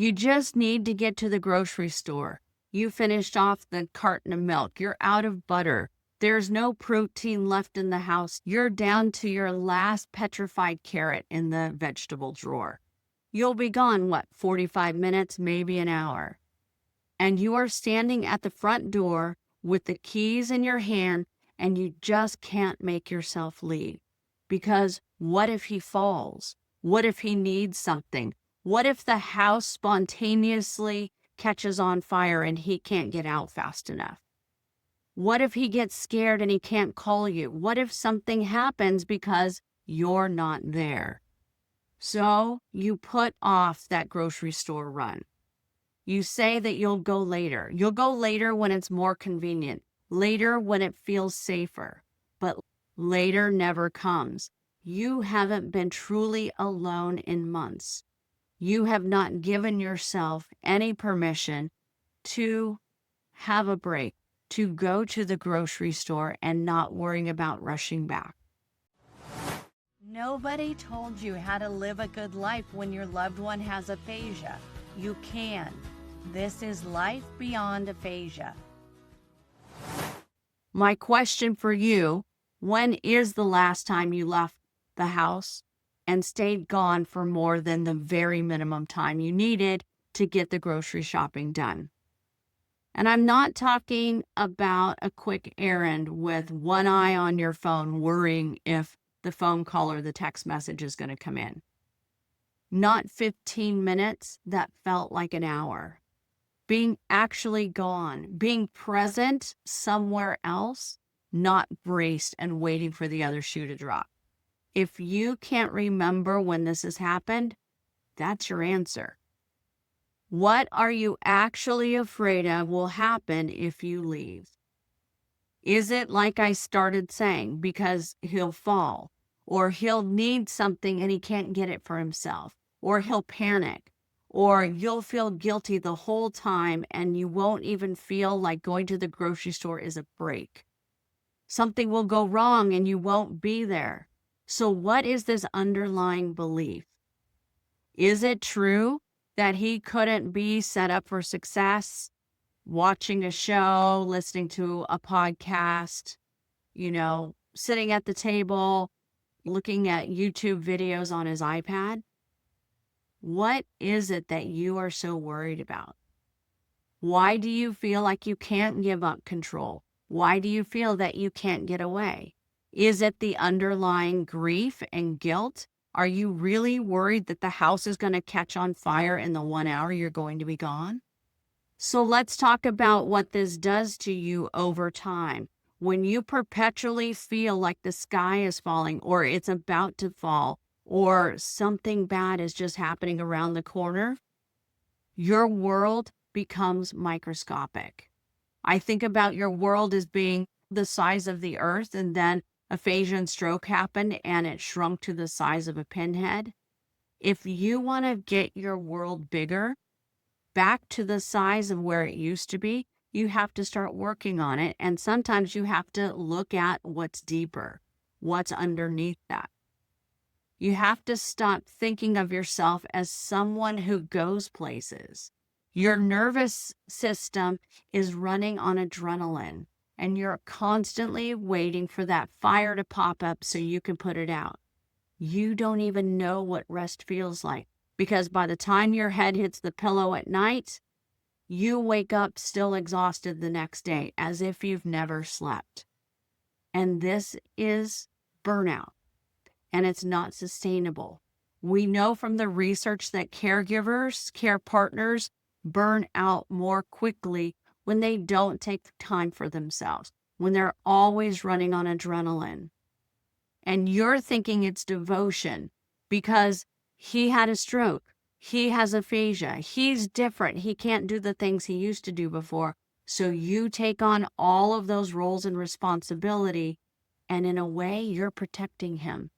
You just need to get to the grocery store. You finished off the carton of milk. You're out of butter. There's no protein left in the house. You're down to your last petrified carrot in the vegetable drawer. You'll be gone, 45 minutes, maybe an hour. And you are standing at the front door with the keys in your hand, and you just can't make yourself leave. Because what if he falls? What if he needs something? What if the house spontaneously catches on fire and he can't get out fast enough? What if he gets scared and he can't call you? What if something happens because you're not there? So you put off that grocery store run. You say that you'll go later. You'll go later when it's more convenient, later when it feels safer, but later never comes. You haven't been truly alone in months. You have not given yourself any permission to have a break, to go to the grocery store and not worrying about rushing back. Nobody told you how to live a good life when your loved one has aphasia. You can. This is Life Beyond Aphasia. My question for you, when is the last time you left the house and stayed gone for more than the very minimum time you needed to get the grocery shopping done? And I'm not talking about a quick errand with one eye on your phone, worrying if the phone call or the text message is going to come in. Not 15 minutes that felt like an hour. Being actually gone, being present somewhere else, not braced and waiting for the other shoe to drop. If you can't remember when this has happened, that's your answer. What are you actually afraid of will happen if you leave? Is it like I started saying, because he'll fall, or he'll need something and he can't get it for himself, or he'll panic, or you'll feel guilty the whole time and you won't even feel like going to the grocery store is a break? Something will go wrong and you won't be there. So what is this underlying belief? Is it true that he couldn't be set up for success, watching a show, listening to a podcast, sitting at the table, looking at YouTube videos on his iPad? What is it that you are so worried about? Why do you feel like you can't give up control? Why do you feel that you can't get away? Is it the underlying grief and guilt? Are you really worried that the house is going to catch on fire in the 1 hour you're going to be gone? So let's talk about what this does to you over time. When you perpetually feel like the sky is falling or it's about to fall or something bad is just happening around the corner, your world becomes microscopic. I think about your world as being the size of the earth, and then aphasia and stroke happened and it shrunk to the size of a pinhead. If you want to get your world bigger, back to the size of where it used to be, you have to start working on it. And sometimes you have to look at what's deeper, what's underneath that. You have to stop thinking of yourself as someone who goes places. Your nervous system is running on adrenaline, and you're constantly waiting for that fire to pop up so you can put it out. You don't even know what rest feels like, because by the time your head hits the pillow at night, you wake up still exhausted the next day, as if you've never slept. And this is burnout, and it's not sustainable. We know from the research that caregivers, care partners, burn out more quickly when they don't take time for themselves, when they're always running on adrenaline. And you're thinking it's devotion because he had a stroke, he has aphasia, he's different, he can't do the things he used to do before. So you take on all of those roles and responsibility, and in a way, you're protecting him.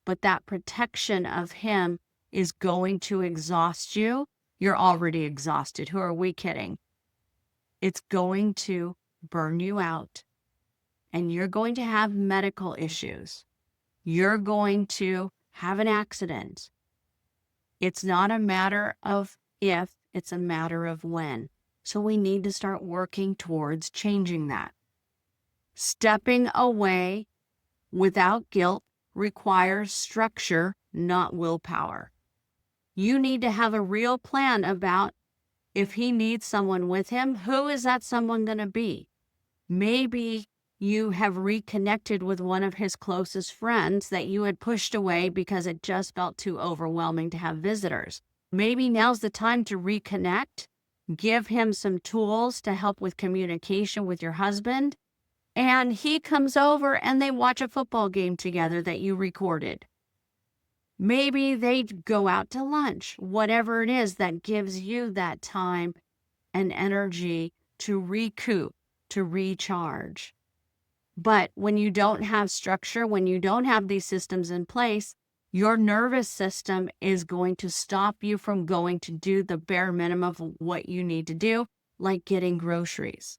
But that protection of him is going to exhaust you. You're already exhausted. Who are we kidding? It's going to burn you out, and you're going to have medical issues. You're going to have an accident. It's not a matter of if, it's a matter of when. So we need to start working towards changing that. Stepping away without guilt requires structure, not willpower. You need to have a real plan about if he needs someone with him, who is that someone going to be? Maybe you have reconnected with one of his closest friends that you had pushed away because it just felt too overwhelming to have visitors. Maybe now's the time to reconnect, give him some tools to help with communication with your husband, and he comes over and they watch a football game together that you recorded. Maybe they go out to lunch, whatever it is that gives you that time and energy to recoup, to recharge. But when you don't have structure, when you don't have these systems in place, your nervous system is going to stop you from going to do the bare minimum of what you need to do, like getting groceries.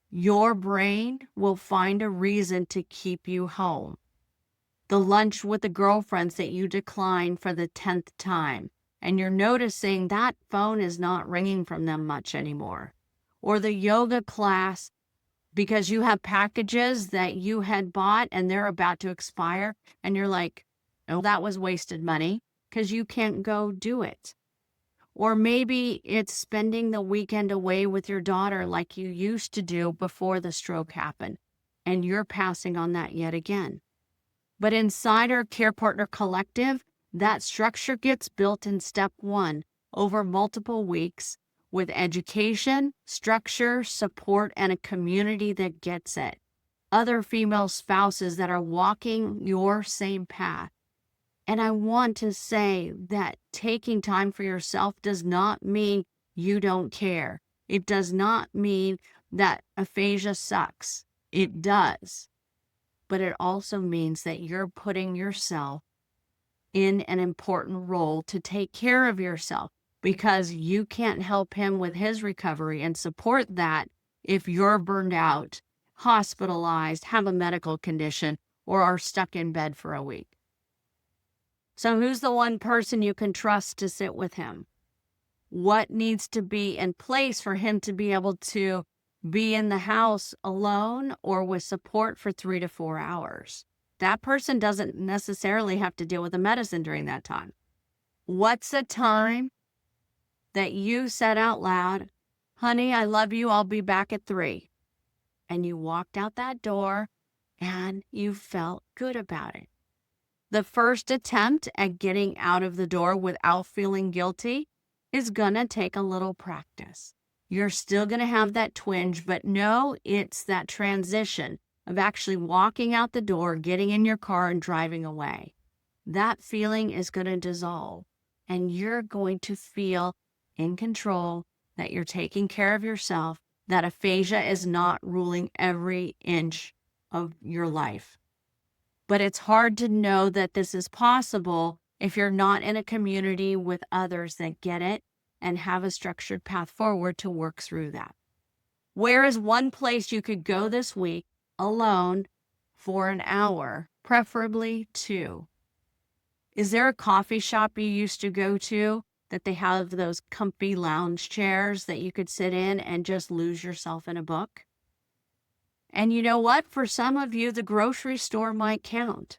Your brain will find a reason to keep you home. The lunch with the girlfriends that you decline for the 10th time, and you're noticing that phone is not ringing from them much anymore. Or the yoga class because you have packages that you had bought and they're about to expire, and you're like, oh, that was wasted money because you can't go do it. Or maybe it's spending the weekend away with your daughter like you used to do before the stroke happened, and you're passing on that yet again. But inside our Care Partner Collective, that structure gets built in step 1 over multiple weeks with education, structure, support, and a community that gets it. Other female spouses that are walking your same path. And I want to say that taking time for yourself does not mean you don't care. It does not mean that aphasia sucks. It does. But it also means that you're putting yourself in an important role to take care of yourself, because you can't help him with his recovery and support that if you're burned out, hospitalized, have a medical condition, or are stuck in bed for a week. So who's the one person you can trust to sit with him? What needs to be in place for him to be able to be in the house alone or with support for 3 to 4 hours? That person doesn't necessarily have to deal with the medicine during that time. What's a time that you said out loud, honey, I love you, I'll be back at 3. And you walked out that door and you felt good about it. The first attempt at getting out of the door without feeling guilty is gonna take a little practice. You're still gonna have that twinge, but no, it's that transition of actually walking out the door, getting in your car and driving away. That feeling is gonna dissolve and you're going to feel in control, that you're taking care of yourself, that aphasia is not ruling every inch of your life. But it's hard to know that this is possible if you're not in a community with others that get it and have a structured path forward to work through that. Where is one place you could go this week alone for an hour, preferably 2? Is there a coffee shop you used to go to that they have those comfy lounge chairs that you could sit in and just lose yourself in a book? And you know what? For some of you, the grocery store might count.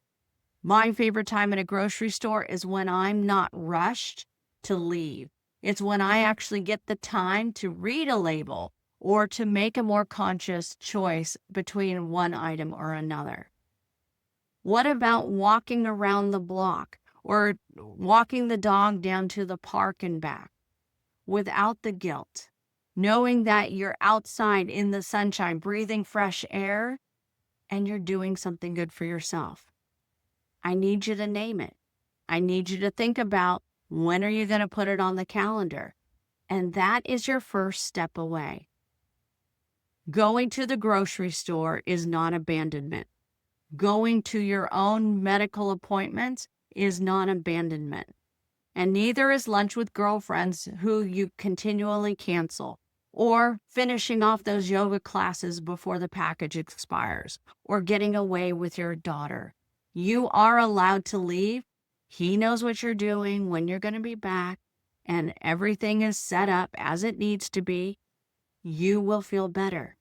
My favorite time at a grocery store is when I'm not rushed to leave. It's when I actually get the time to read a label or to make a more conscious choice between one item or another. What about walking around the block or walking the dog down to the park and back without the guilt, knowing that you're outside in the sunshine, breathing fresh air, and you're doing something good for yourself? I need you to name it. I need you to think about, when are you going to put it on the calendar? And that is your first step away. Going to the grocery store is not abandonment. Going to your own medical appointments is not abandonment. And neither is lunch with girlfriends who you continually cancel, or finishing off those yoga classes before the package expires, or getting away with your daughter. You are allowed to leave. He knows what you're doing, when you're going to be back, and everything is set up as it needs to be, you will feel better.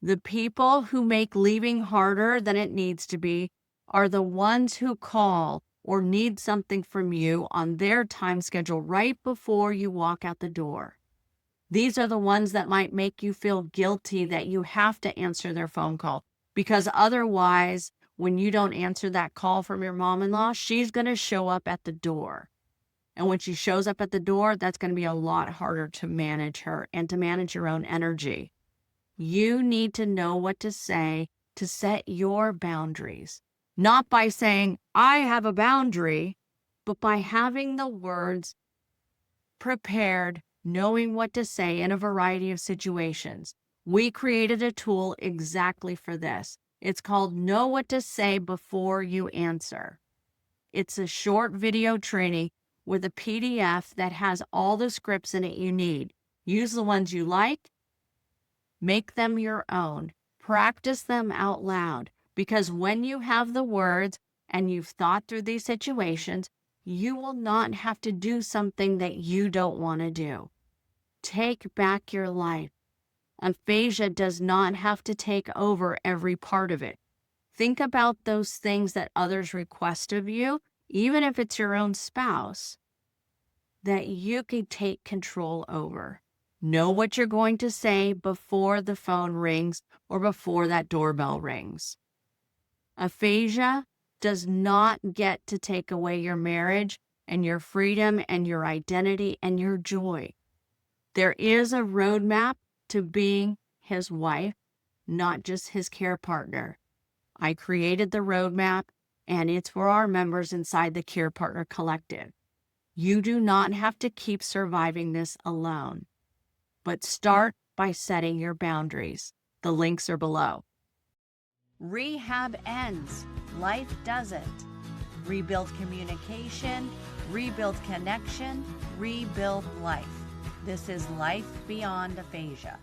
The people who make leaving harder than it needs to be are the ones who call or need something from you on their time schedule right before you walk out the door. These are the ones that might make you feel guilty that you have to answer their phone call, because otherwise, when you don't answer that call from your mom-in-law, she's going to show up at the door. And when she shows up at the door, that's going to be a lot harder to manage her and to manage your own energy. You need to know what to say to set your boundaries, not by saying, I have a boundary, but by having the words prepared, knowing what to say in a variety of situations. We created a tool exactly for this. It's called Know What to Say Before You Answer. It's a short video training with a PDF that has all the scripts in it you need. Use the ones you like, make them your own, practice them out loud, because when you have the words and you've thought through these situations, you will not have to do something that you don't want to do. Take back your life. Aphasia does not have to take over every part of it. Think about those things that others request of you, even if it's your own spouse, that you could take control over. Know what you're going to say before the phone rings or before that doorbell rings. Aphasia does not get to take away your marriage and your freedom and your identity and your joy. There is a roadmap to being his wife, not just his care partner. I created the roadmap, and it's for our members inside the Care Partner Collective. You do not have to keep surviving this alone, but start by setting your boundaries. The links are below. Rehab ends. Life doesn't. Rebuild communication, rebuild connection, rebuild life. This is Life Beyond Aphasia.